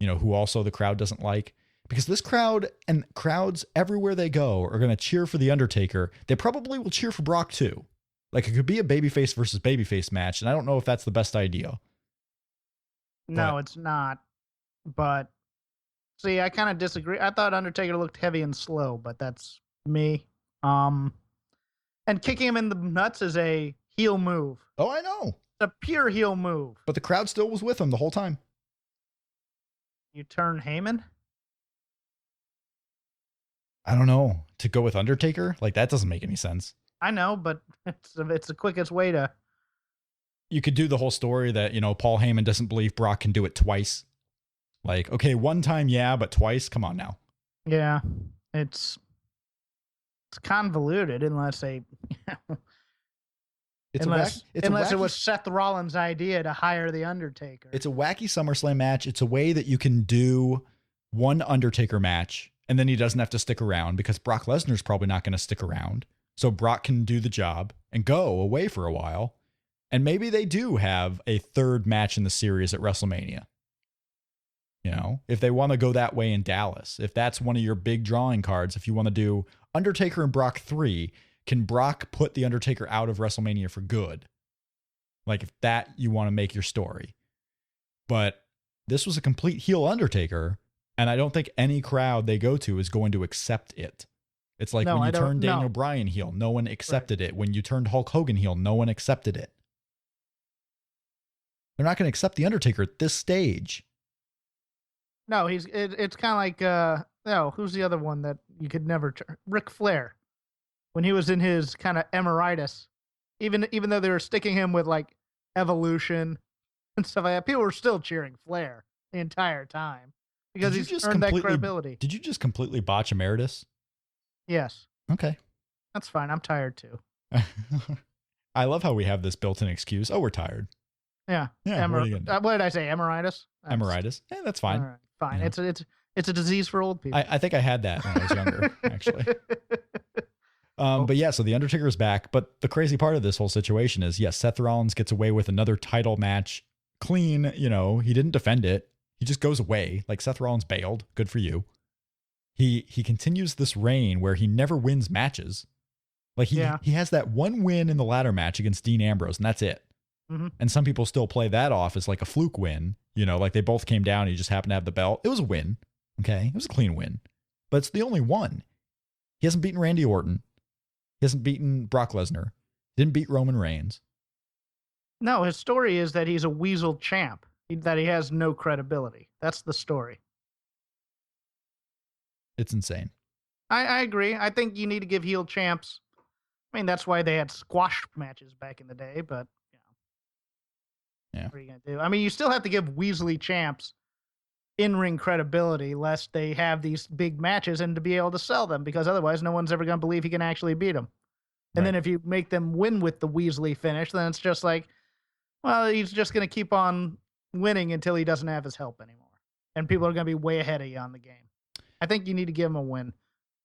who also the crowd doesn't like. Because this crowd and crowds everywhere they go are going to cheer for the Undertaker. They probably will cheer for Brock too. Like, it could be a babyface versus babyface match, and I don't know if that's the best idea. No, it's not. But see, I kind of disagree. I thought Undertaker looked heavy and slow, but that's me. And kicking him in the nuts is a heel move. Oh, I know. It's a pure heel move. But the crowd still was with him the whole time. You turn Heyman? I don't know. To go with Undertaker? Like, that doesn't make any sense. I know, but it's the quickest way to... You could do the whole story that, Paul Heyman doesn't believe Brock can do it twice. Like, okay, one time, yeah, but twice? Come on now. Yeah, it's convoluted unless they... unless it was Seth Rollins' idea to hire the Undertaker. It's a wacky SummerSlam match. It's a way that you can do one Undertaker match, and then he doesn't have to stick around because Brock Lesnar's probably not going to stick around. So Brock can do the job and go away for a while. And maybe they do have a third match in the series at WrestleMania. If they want to go that way in Dallas, if that's one of your big drawing cards, if you want to do Undertaker and Brock 3, can Brock put the Undertaker out of WrestleMania for good? Like, if that you want to make your story. But this was a complete heel Undertaker, and I don't think any crowd they go to is going to accept it. It's like when you turned Daniel Bryan heel, no one accepted it. When you turned Hulk Hogan heel, no one accepted it. They're not going to accept the Undertaker at this stage. No, it's kind of like who's the other one that you could never Ric Flair, when he was in his kind of emeritus, even though they were sticking him with like Evolution and stuff like that, people were still cheering Flair the entire time because he's earned that credibility. Did you just completely botch Emeritus? Yes. Okay. That's fine. I'm tired too. I love how we have this built-in excuse. Oh, we're tired. Yeah. What did I say? Emeritus? Emeritus. Yeah, that's fine. All right, fine. It's a disease for old people. I think I had that when I was younger, actually. But yeah, so the Undertaker is back. But the crazy part of this whole situation is, yes, Seth Rollins gets away with another title match clean. He didn't defend it. He just goes away. Like, Seth Rollins bailed. Good for you. He continues this reign where he never wins matches. Like, he has that one win in the ladder match against Dean Ambrose, and that's it. Mm-hmm. And some people still play that off as like a fluke win. Like they both came down. He just happened to have the belt. It was a win. Okay. It was a clean win. But it's the only one. He hasn't beaten Randy Orton. He hasn't beaten Brock Lesnar. Didn't beat Roman Reigns. No, his story is that he's a weasel champ. That he has no credibility. That's the story. It's insane. I agree. I think you need to give heel champs. I mean, that's why they had squash matches back in the day, but yeah. What are you going to do? I mean, you still have to give Weasley champs in-ring credibility lest they have these big matches and to be able to sell them, because otherwise no one's ever going to believe he can actually beat them. And then if you make them win with the Weasley finish, then it's just like, well, he's just going to keep on winning until he doesn't have his help anymore. And people are going to be way ahead of you on the game. I think you need to give him a win.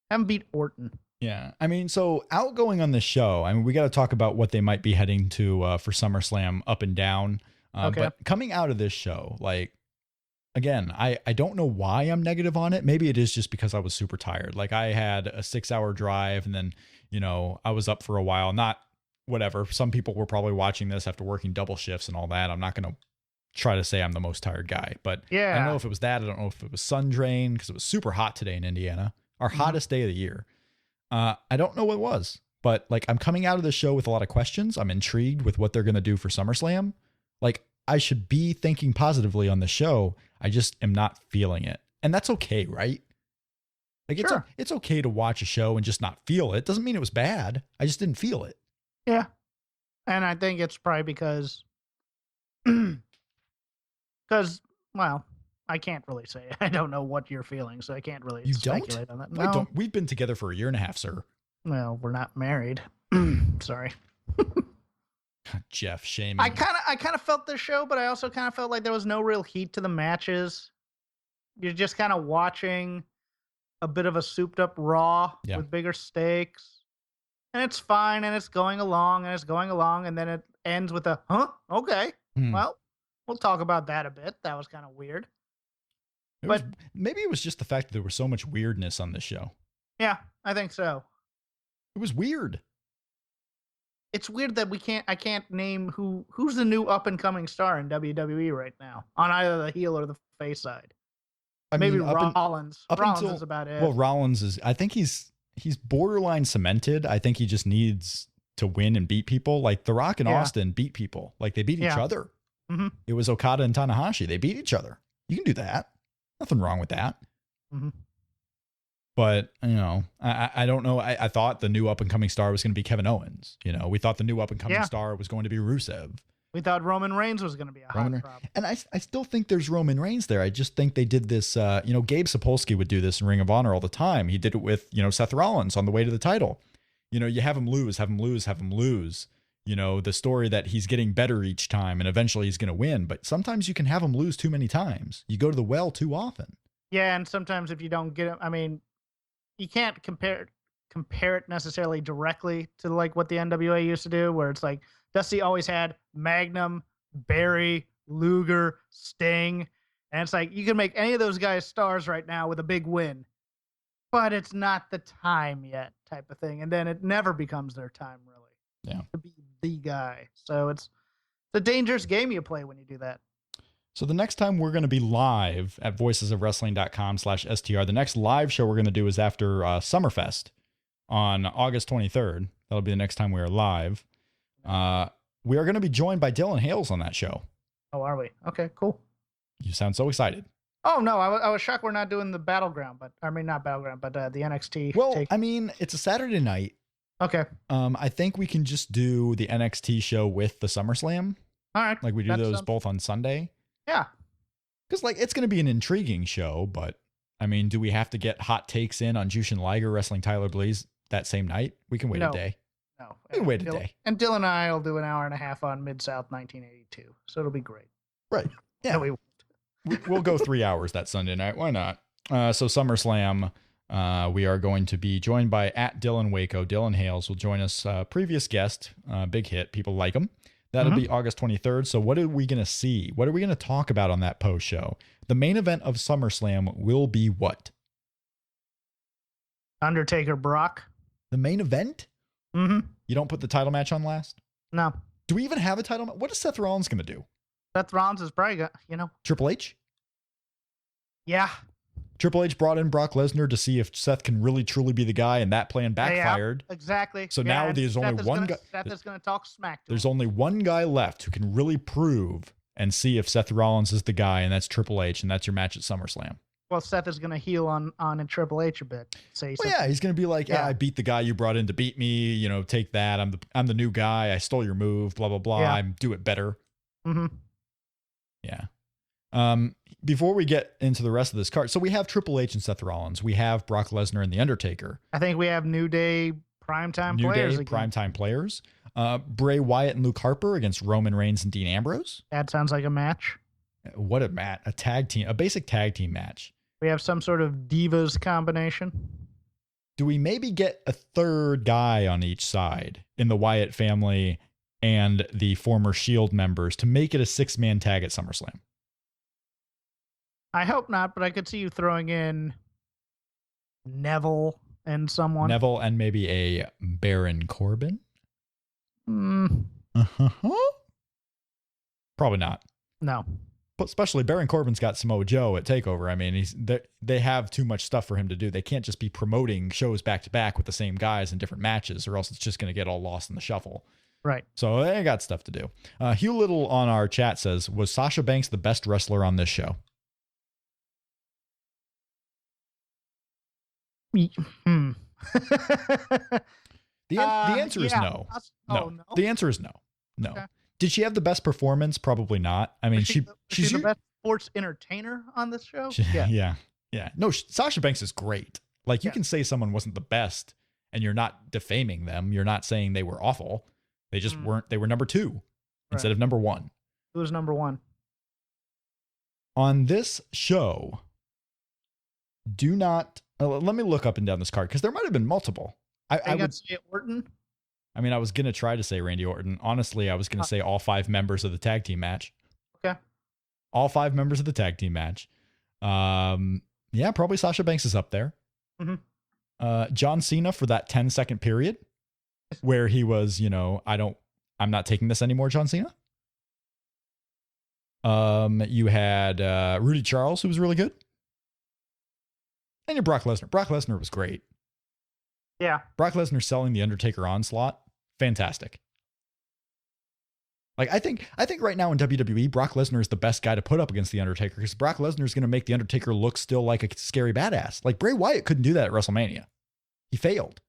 Have him beat Orton. Yeah. I mean, so outgoing on this show, I mean, we got to talk about what they might be heading to for SummerSlam up and down. Okay. But coming out of this show, like, again, I don't know why I'm negative on it. Maybe it is just because I was super tired. Like, I had a 6-hour drive and then, I was up for a while. Not whatever. Some people were probably watching this after working double shifts and all that. I'm not going to try to say I'm the most tired guy, but yeah. I don't know if it was that. I don't know if it was sun drain because it was super hot today in Indiana, our hottest day of the year. I don't know what it was, but like, I'm coming out of the show with a lot of questions. I'm intrigued with what they're going to do for SummerSlam. Like, I should be thinking positively on the show. I just am not feeling it. And that's okay, right? Like Sure. it's okay to watch a show and just not feel it. Doesn't mean it was bad. I just didn't feel it. Yeah. And I think it's probably because, well, I can't really say. I don't know what you're feeling, so I can't really You don't? speculate on that. I No. don't. We've been together for a year and a half, sir. Well, we're not married. Sorry. Jeff, shame. I kind of felt this show, but I also kind of felt like there was no real heat to the matches. You're just kind of watching a bit of a souped up Raw Yeah. with bigger stakes. And it's fine, and it's going along, and then it ends with a, huh? Okay. Hmm. Well, we'll talk about that a bit. That was kind of weird. Maybe it was just the fact that there was so much weirdness on this show. Yeah, I think so. It was weird. It's weird that I can't name who's the new up and coming star in WWE right now on either the heel or the face side. Maybe Rollins. Rollins is about it. Well, Rollins is, I think he's borderline cemented. I think he just needs to win and beat people. Like The Rock and Austin beat people. Like they beat each other. Mm-hmm. It was Okada and Tanahashi. They beat each other. You can do that. Nothing wrong with that. Mm-hmm. But, you know, I don't know. I thought the new up and coming star was going to be Kevin Owens. You know, we thought the new up and coming star was going to be Rusev. We thought Roman Reigns was going to be a hot problem. And I still think there's Roman Reigns there. I just think they did this, Gabe Sapolsky would do this in Ring of Honor all the time. He did it with, Seth Rollins on the way to the title. You have him lose. The story that he's getting better each time and eventually he's going to win. But sometimes you can have him lose too many times. You go to the well too often. Yeah, and sometimes if you don't get him, I mean, you can't compare it necessarily directly to like what the NWA used to do, where it's like Dusty always had Magnum, Barry, Luger, Sting, and it's like you can make any of those guys stars right now with a big win, but it's not the time yet, type of thing, and then it never becomes their time really. To be the guy. So it's a dangerous game you play when you do that. So the next time we're going to be live at voicesofwrestling.com/STR, the next live show we're going to do is after Summerfest on August 23rd. That'll be the next time we are live. We are going to be joined by Dylan Hales on that show. Oh, are we? Okay, cool. You sound so excited. Oh, no, I was shocked we're not doing the Battleground, but not Battleground, but the NXT. Well, I mean, it's a Saturday night. Okay. I think we can just do the NXT show with the SummerSlam. All right. Like we do those both on Sunday. Yeah. Because it's going to be an intriguing show, but I mean, do we have to get hot takes in on Jushin Liger wrestling Tyler Breeze that same night? We can wait a day. No. We can wait a day. And Dylan and I will do an hour and a half on Mid-South 1982. So it'll be great. Right. Yeah. No, We'll go 3 hours that Sunday night. Why not? So SummerSlam, we are going to be joined by @Dylan Waco. Dylan Hales will join us. Previous guest, big hit. People like him. That'll be August 23rd. So what are we going to see? What are we going to talk about on that post show? The main event of SummerSlam will be what? Undertaker Brock. The main event? Mm-hmm. You don't put the title match on last? No. Do we even have a title match? What is Seth Rollins going to do? Seth Rollins is probably Triple H? Yeah. Triple H brought in Brock Lesnar to see if Seth can really truly be the guy, and that plan backfired. Yeah, exactly. So now there's only one guy. Seth is going to talk smack to There's him. only one guy left who can really prove and see if Seth Rollins is the guy, and that's Triple H, and that's your match at SummerSlam. Well, Seth is going to heel on a Triple H a bit. He's going to be like, I beat the guy you brought in to beat me. Take that. I'm the new guy. I stole your move. Blah blah blah. Yeah. I do it better. Mm-hmm. Yeah. Before we get into the rest of this card, so we have Triple H and Seth Rollins. We have Brock Lesnar and The Undertaker. I think we have New Day primetime players. New Day primetime players. Bray Wyatt and Luke Harper against Roman Reigns and Dean Ambrose. That sounds like a match. What a match. A tag team, a basic tag team match. We have some sort of divas combination. Do we maybe get a third guy on each side in the Wyatt family and the former Shield members to make it a 6-man tag at SummerSlam? I hope not, but I could see you throwing in Neville and someone. Neville and maybe a Baron Corbin? Probably not. No. But especially Baron Corbin's got Samoa Joe at TakeOver. I mean, they have too much stuff for him to do. They can't just be promoting shows back to back with the same guys in different matches, or else it's just going to get all lost in the shuffle. Right. So they got stuff to do. Hugh Little on our chat says, was Sasha Banks the best wrestler on this show? Hmm. The answer is yeah. no. Oh, no. The answer is no. No. Okay. Did she have the best performance? Probably not. I mean, she's she's the best sports entertainer on this show. Yeah. No, Sasha Banks is great. Like, you Yeah. can say someone wasn't the best and you're not defaming them. You're not saying they were awful. They just weren't. They were number 2 instead of number 1. Who was number 1? On this show, do not, let me look up and down this card because there might have been multiple. I would say Orton. I mean, I was going to try to say Randy Orton. Honestly, I was going to say all 5 members of the tag team match. Okay. All 5 members of the tag team match. Yeah, probably Sasha Banks is up there. Mm-hmm. John Cena for that 10-second period where he was, I'm not taking this anymore, John Cena. You had Rudy Charles, who was really good. And your Brock Lesnar. Brock Lesnar was great. Yeah. Brock Lesnar selling the Undertaker onslaught, fantastic. Like, I think right now in WWE, Brock Lesnar is the best guy to put up against the Undertaker because Brock Lesnar is going to make the Undertaker look still like a scary badass. Like, Bray Wyatt couldn't do that at WrestleMania. He failed.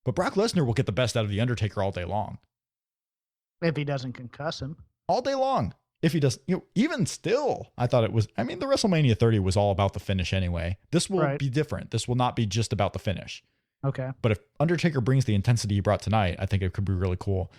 But Brock Lesnar will get the best out of the Undertaker all day long. If he doesn't concuss him. All day long. If he does, even still, the WrestleMania 30 was all about the finish anyway. This will be different. This will not be just about the finish. Okay. But if Undertaker brings the intensity he brought tonight, I think it could be really cool.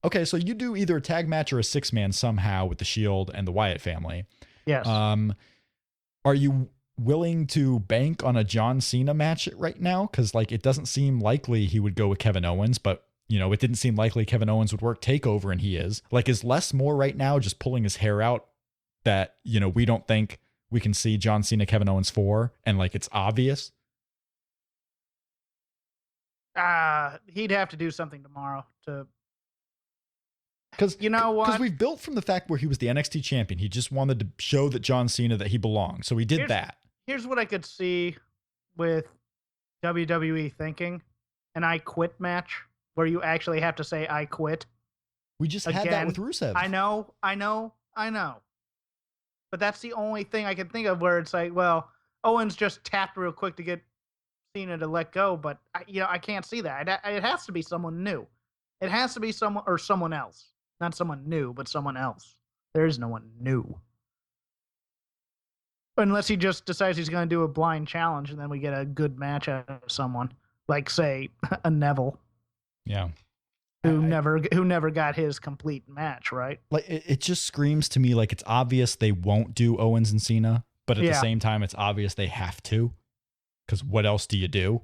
Okay, so you do either a tag match or a 6-man somehow with the Shield and the Wyatt family. Yes. Are you willing to bank on a John Cena match right now? Because it doesn't seem likely he would go with Kevin Owens, but it didn't seem likely Kevin Owens would work TakeOver, and he is. Is less more right now just pulling his hair out that, we don't think we can see John Cena, Kevin Owens 4, and it's obvious? He'd have to do something tomorrow to... Because you know what? Because we've built from the fact where he was the NXT champion. He just wanted to show that John Cena that he belonged. So he did that. Here's what I could see with WWE thinking: an I quit match where you actually have to say I quit. We just had that with Rusev. I know. But that's the only thing I can think of where it's like, well, Owens just tapped real quick to get Cena to let go, but I can't see that. It has to be someone new. It has to be someone else. Not someone new, but someone else. There is no one new. Unless he just decides he's going to do a blind challenge and then we get a good match out of someone. Like, say, a Neville. Yeah. Who never got his complete match, right? It just screams to me like it's obvious they won't do Owens and Cena, but at the same time, it's obvious they have to. Because what else do you do?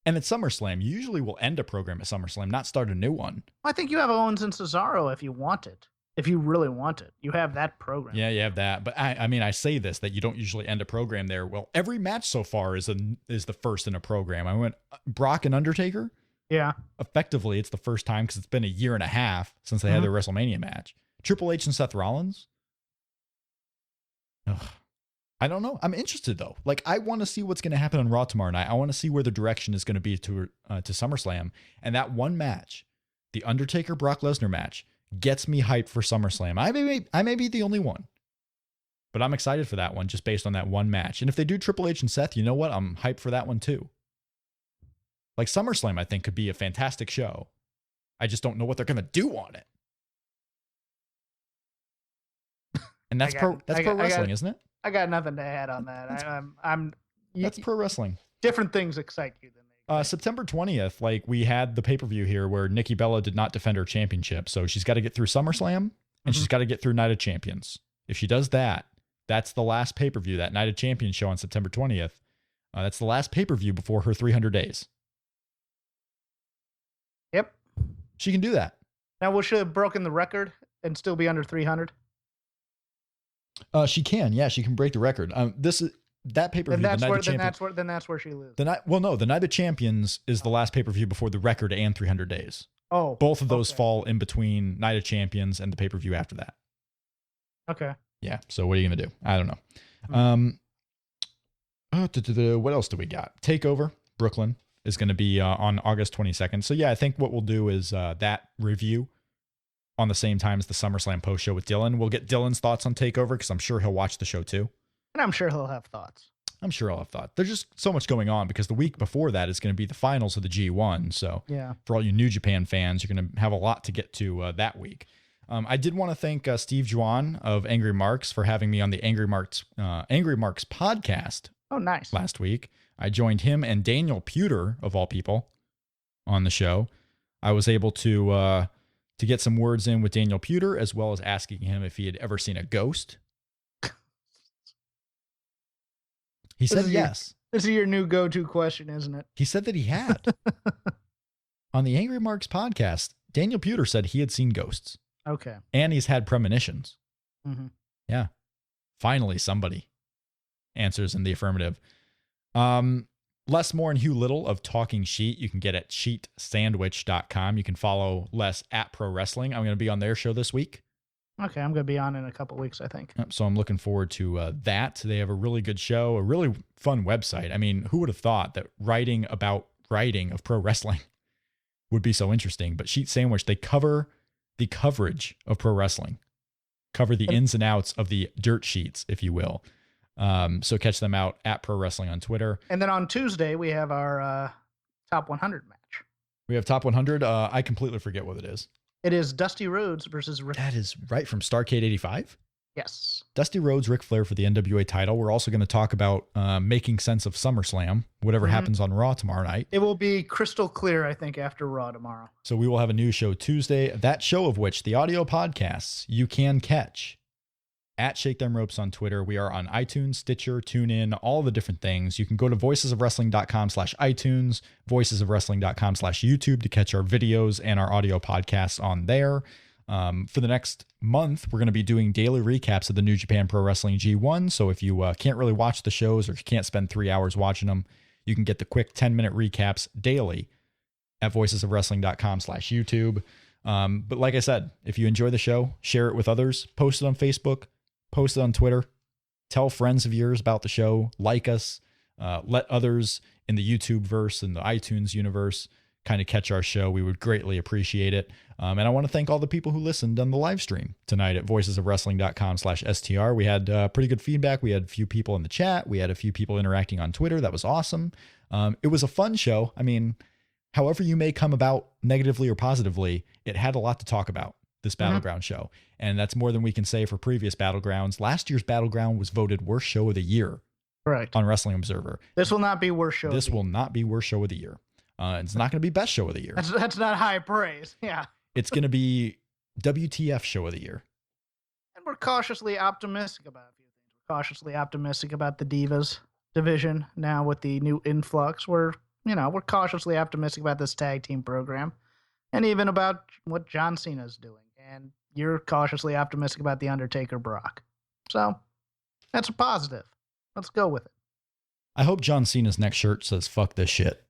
And at SummerSlam, you usually will end a program at SummerSlam, not start a new one. I think you have Owens and Cesaro if you want it. If you really want it. You have that program. Yeah, you have that. But I say this, that you don't usually end a program there. Well, every match so far is the first in a program. I went Brock and Undertaker. Yeah. Effectively, it's the first time because it's been a year and a half since they had their WrestleMania match. Triple H and Seth Rollins. Ugh. I don't know. I'm interested though. I want to see what's going to happen on Raw tomorrow night. I want to see where the direction is going to be to SummerSlam. And that one match, the Undertaker Brock Lesnar match, gets me hyped for SummerSlam. I may be the only one, but I'm excited for that one just based on that one match. And if they do Triple H and Seth, you know what? I'm hyped for that one too. SummerSlam, I think, could be a fantastic show. I just don't know what they're going to do on it. And that's pro wrestling, isn't it? I got nothing to add on that. That's pro wrestling. Different things excite you than they. September 20th, we had the pay-per-view here where Nikki Bella did not defend her championship. So she's got to get through SummerSlam and she's got to get through Night of Champions. If she does that, that's the last pay-per-view, that Night of Champions show on September 20th. That's the last pay-per-view before her 300 days. Yep. She can do that. Now, will she have broken the record and still be under 300? She can. Yeah, she can break the record. That pay-per-view. Then that's where she loses. The Night of Champions is the last pay-per-view before the record and 300 days. Oh, both of those fall in between Night of Champions and the pay-per-view after that. Okay. Yeah. So what are you gonna do? I don't know. What else do we got? TakeOver Brooklyn. is going to be on August 22nd. So yeah, I think what we'll do is that review on the same time as the SummerSlam post show with Dylan. We'll get Dylan's thoughts on TakeOver because I'm sure he'll watch the show too. And I'm sure he'll have thoughts. I'm sure I'll have thought. There's just so much going on because the week before that is going to be the finals of the G1. So yeah, for all you New Japan fans, you're going to have a lot to get to that week. I did want to thank Steve Juan of Angry Marks for having me on the Angry Marks podcast. Oh, nice. Last week. I joined him and Daniel Pewter, of all people, on the show. I was able to get some words in with Daniel Pewter, as well as asking him if he had ever seen a ghost. He said yes. This is your new go-to question, isn't it? He said that he had. On the Angry Marks podcast, Daniel Pewter said he had seen ghosts. Okay. And he's had premonitions. Mm-hmm. Yeah. Finally, somebody answers in the affirmative. Les Moore and Hugh Little of Talking Sheet, you can get at sheetsandwich.com. You can follow Les at Pro Wrestling. I'm going to be on their show this week. Okay, I'm going to be on in a couple weeks, I think. So I'm looking forward to that. They have a really good show, a really fun website. I mean, who would have thought that writing about writing of pro wrestling would be so interesting? But Sheet Sandwich, they cover the coverage of pro wrestling, cover the ins and outs of the dirt sheets, if you will. So catch them out at Pro Wrestling on Twitter. And then on Tuesday, we have our Top 100 match. We have Top 100. I completely forget what it is. It is Dusty Rhodes versus Ric. That is right, from Starrcade 85? Yes. Dusty Rhodes, Ric Flair for the NWA title. We're also going to talk about making sense of SummerSlam, whatever happens on Raw tomorrow night. It will be crystal clear, I think, after Raw tomorrow. So we will have a new show Tuesday. That show of which, the audio podcasts, you can catch at Shake Them Ropes on Twitter. We are on iTunes, Stitcher, TuneIn, all the different things. You can go to voicesofwrestling.com/iTunes, voicesofwrestling.com/YouTube to catch our videos and our audio podcasts on there. For the next month, we're going to be doing daily recaps of the New Japan Pro Wrestling G1. So if you can't really watch the shows or you can't spend 3 hours watching them, you can get the quick 10-minute recaps daily at voicesofwrestling.com/YouTube. But like I said, if you enjoy the show, share it with others, post it on Facebook, post it on Twitter, tell friends of yours about the show, like us, let others in the YouTube verse and the iTunes universe kind of catch our show. We would greatly appreciate it. And I want to thank all the people who listened on the live stream tonight at voicesofwrestling.com/STR. We had pretty good feedback. We had a few people in the chat. We had a few people interacting on Twitter. That was awesome. It was a fun show. I mean, however you may come about negatively or positively, it had a lot to talk about, this Battleground show. And that's more than we can say for previous Battlegrounds. Last year's Battleground was voted worst show of the year. Right. On Wrestling Observer. This will not be worst show. This will not be worst show of the year. It's not going to be best show of the year. That's not high praise. Yeah. It's going to be WTF show of the year. And we're cautiously optimistic about a few things. We're cautiously optimistic about the Divas division now with the new influx. We're cautiously optimistic about this tag team program and even about what John Cena's doing. And you're cautiously optimistic about the Undertaker Brock. So that's a positive. Let's go with it. I hope John Cena's next shirt says "fuck this shit."